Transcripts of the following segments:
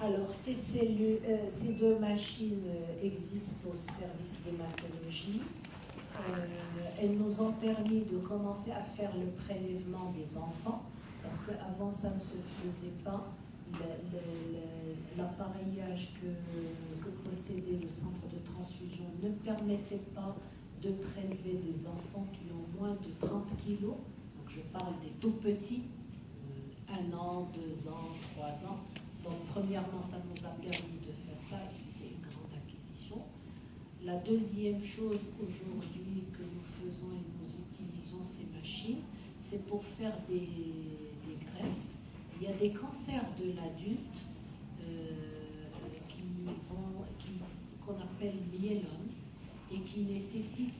Alors, ces deux machines existent au service d'hématologie. Elles nous ont permis de commencer à faire le prélèvement des enfants, parce qu'avant ça ne se faisait pas. L'appareillage que possédait le centre de transfusion ne permettait pas de prélever des enfants qui ont moins de 30 kilos. Donc je parle des tout petits, 1 an, 2 ans, 3 ans. Donc premièrement, ça nous a permis de faire ça et c'était une grande acquisition. La deuxième chose aujourd'hui que nous faisons et nous utilisons ces machines, c'est pour faire des greffes. Il y a des cancers de l'adulte qu'on appelle myélome et qui nécessitent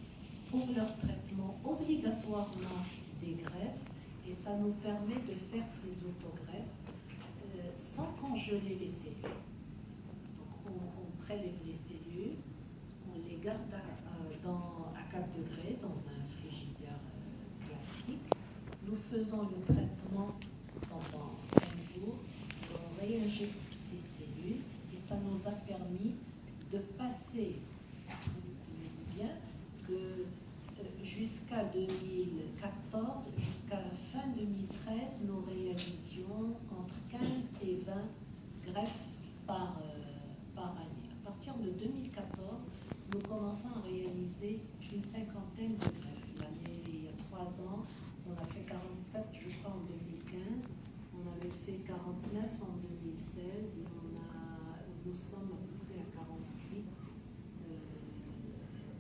pour leur traitement obligatoirement des greffes, et ça nous permet de faire ces autogreffes sans congeler les cellules. Donc on prélève les cellules, on les garde à 4 degrés dans un frigidaire classique. Nous faisons le traitement pendant 1 jour, on réinjecte ces cellules et ça nous a permis de passer, bien, que jusqu'à 2014, jusqu'à la fin 2013, nous réalisions entre 15 et 20 greffes par année. À partir de 2014, nous commençons à réaliser une 50aine de greffes. L'année, il y a 3 ans, on a fait 47, je crois, en 2015. On avait fait 49 en 2016 et nous sommes à peu près à 48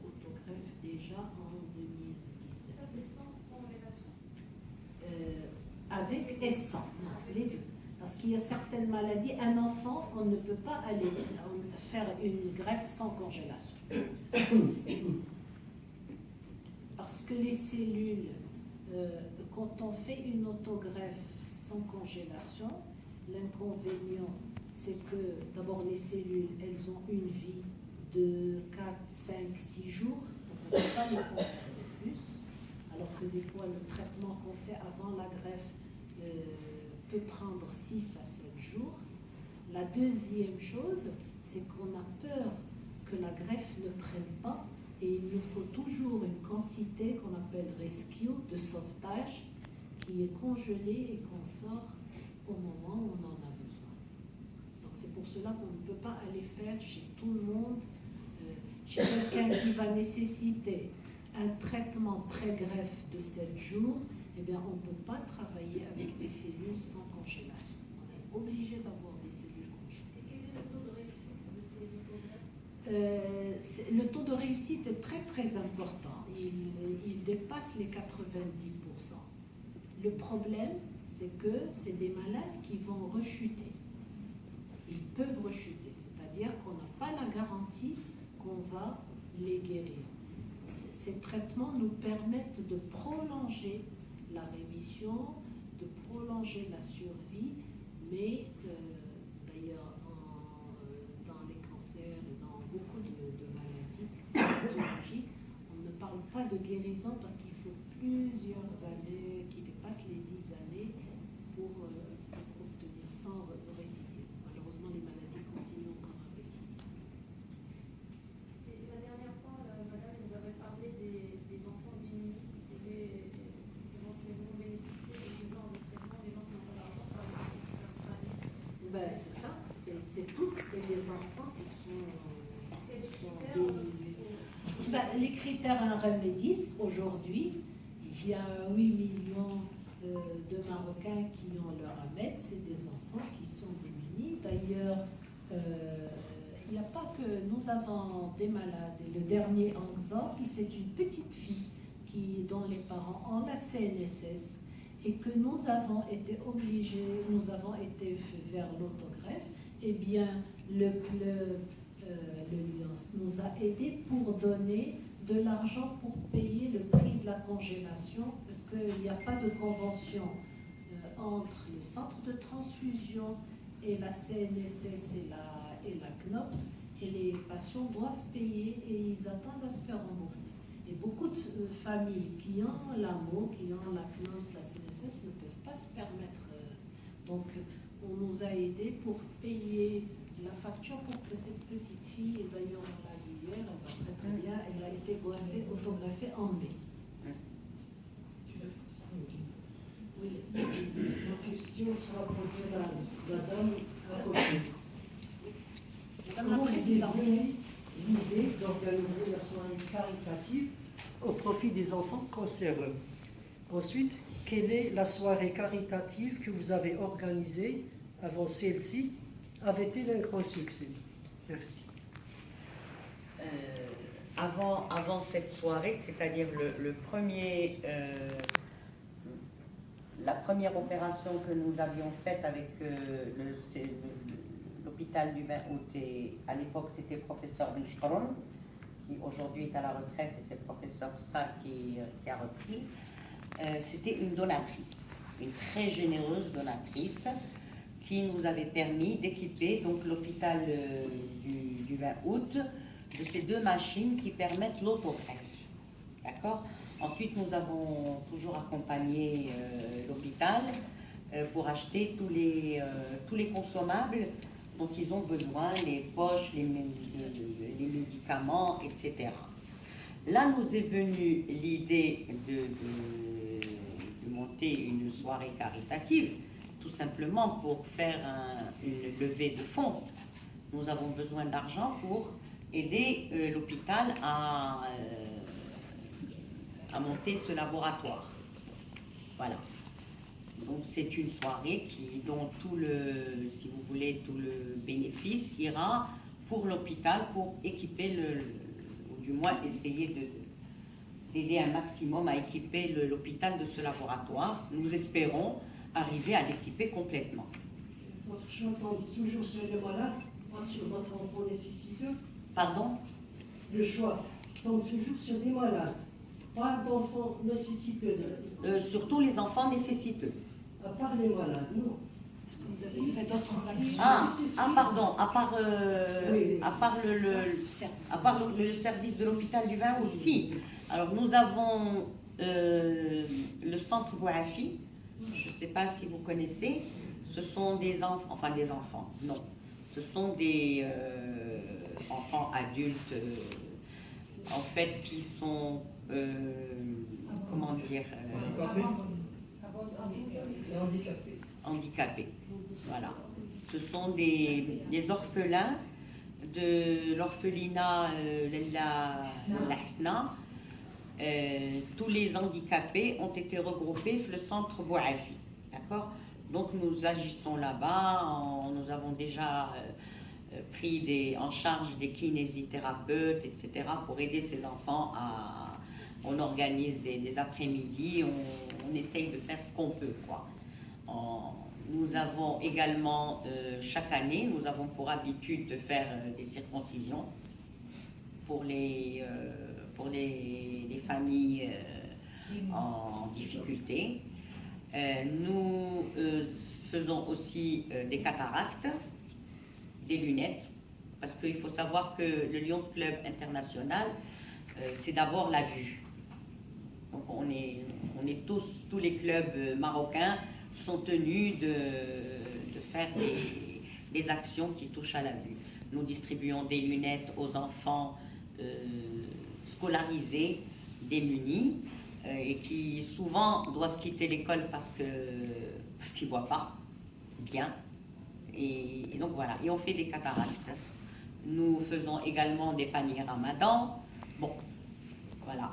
autogreffes déjà en 2017. Avec et sans, non, les deux. Parce qu'il y a certaines maladies, un enfant, on ne peut pas aller faire une greffe sans congélation. Parce que les cellules, quand on fait une autogreffe sans congélation, l'inconvénient, c'est que d'abord les cellules, elles ont une vie de 4, 5, 6 jours, on ne peut pas les conserver plus, alors que des fois le traitement qu'on fait avant la greffe peut prendre 6 à 7 jours. La deuxième chose, c'est qu'on a peur que la greffe ne prenne pas et il nous faut toujours une quantité qu'on appelle rescue, de sauvetage, qui est congelée et qu'on sort au moment où on en a besoin. Donc c'est pour cela qu'on ne peut pas aller faire chez tout le monde, chez quelqu'un qui va nécessiter un traitement pré-greffe de 7 jours, eh bien on ne peut pas travailler avec des cellules sans congélation. On est obligé d'avoir des cellules congélées. Et quel est le taux de réussite de ces autogreffes ? Le taux de réussite est très très important. Il dépasse les 90%. Le problème, c'est que c'est des malades qui vont rechuter. Ils peuvent rechuter, c'est-à-dire qu'on n'a pas la garantie qu'on va les guérir. Ces traitements nous permettent de prolonger la rémission, de prolonger la survie, mais d'ailleurs dans les cancers et dans beaucoup de maladies pathologiques, on ne parle pas de guérison parce qu'il faut plusieurs années, qui dépassent les 10 années pour obtenir sans récidive. Malheureusement, les maladies continuent encore à récidiver. Et la dernière fois, madame, vous avez parlé des enfants démunis qui pouvaient éventuellement bénéficier de ce genre de traitement, des gens qui n'ont pas d'argent, par exemple. Ben, c'est ça, c'est des enfants qui sont démunis. Ben, les critères en remédis, aujourd'hui, il y a 8 millions de Marocains qui ont leur AMED, c'est des enfants qui sont démunis. D'ailleurs, il n'y a pas que nous avons des malades. Et le dernier exemple, c'est une petite fille dont les parents ont la CNSS et que nous avons été obligés, nous avons été vers l'autogreffe. Eh bien, le club, le Lions, nous a aidés pour donner de l'argent pour payer le prix de la congélation, parce qu'il n'y a pas de convention entre le centre de transfusion et la CNSS et la CNOPS, et les patients doivent payer et ils attendent à se faire rembourser. Et beaucoup de familles qui ont l'AMO, qui ont la CNOPS, la CNSS, ne peuvent pas se permettre. Donc, on nous a aidés pour payer la facture pour que cette petite fille, et d'ailleurs on l'a vu hier, elle va très très bien, elle a été autographiée en mai. Oui. Ma question sera posée à Madame la Côté. Madame la Présidente. L'idée d'organiser la soirée caritative au profit des enfants concernés. Ensuite, quelle est la soirée caritative que vous avez organisée avant celle-ci? Avait-elle un grand succès? Merci. Avant cette soirée, c'est-à-dire la première opération que nous avions faite avec l'hôpital du 20 août, et à l'époque c'était professeur Mishkaron, qui aujourd'hui est à la retraite, et c'est le professeur Sa qui a repris. C'était une donatrice, une très généreuse donatrice, qui nous avait permis d'équiper donc l'hôpital du 20 août de ces 2 machines qui permettent l'autogreffe. D'accord? Ensuite, nous avons toujours accompagné l'hôpital pour acheter tous les consommables dont ils ont besoin, les poches, les médicaments, etc. Là, nous est venue l'idée de monter une soirée caritative, tout simplement pour faire une levée de fonds. Nous avons besoin d'argent pour aider l'hôpital à monter ce laboratoire. Voilà. Donc c'est une soirée dont tout le bénéfice ira pour l'hôpital, pour équiper ou du moins essayer d'aider un maximum à équiper l'hôpital de ce laboratoire. Nous espérons arriver à l'équiper complètement. Votre choix tombe toujours sur les malades, pas sur votre enfant nécessiteux. Pardon? Le choix tombe toujours sur des malades, pas d'enfants nécessiteux. Surtout les enfants nécessiteux. À part les malades, non. Est-ce que vous avez fait d'autres actions? Pardon, à part le service. le service de l'hôpital du 20 août, si. Alors nous avons le centre Bouafi, je ne sais pas si vous connaissez, ce sont des enfants, non. Ce sont des enfants adultes, en fait, qui sont, comment dire, handicapés. Voilà. Ce sont des orphelins de l'orphelinat Lella Lahsna. Tous les handicapés ont été regroupés dans le centre Bouafi. D'accord? Donc nous agissons là-bas, nous avons déjà pris en charge des kinésithérapeutes, etc., pour aider ces enfants on organise des après-midi, on essaye de faire ce qu'on peut, quoi. Nous avons également, chaque année, nous avons pour habitude de faire des circoncisions pour les familles en difficulté. Nous faisons aussi des cataractes, des lunettes, parce qu'il faut savoir que le Lions Club International, c'est d'abord la vue. Donc on est tous les clubs marocains sont tenus de faire des actions qui touchent à la vue. Nous distribuons des lunettes aux enfants scolarisés, démunis, et qui souvent doivent quitter l'école parce qu'ils ne voient pas bien. Et donc voilà, et on fait des cataractes. Nous faisons également des paniers Ramadan. Bon, voilà.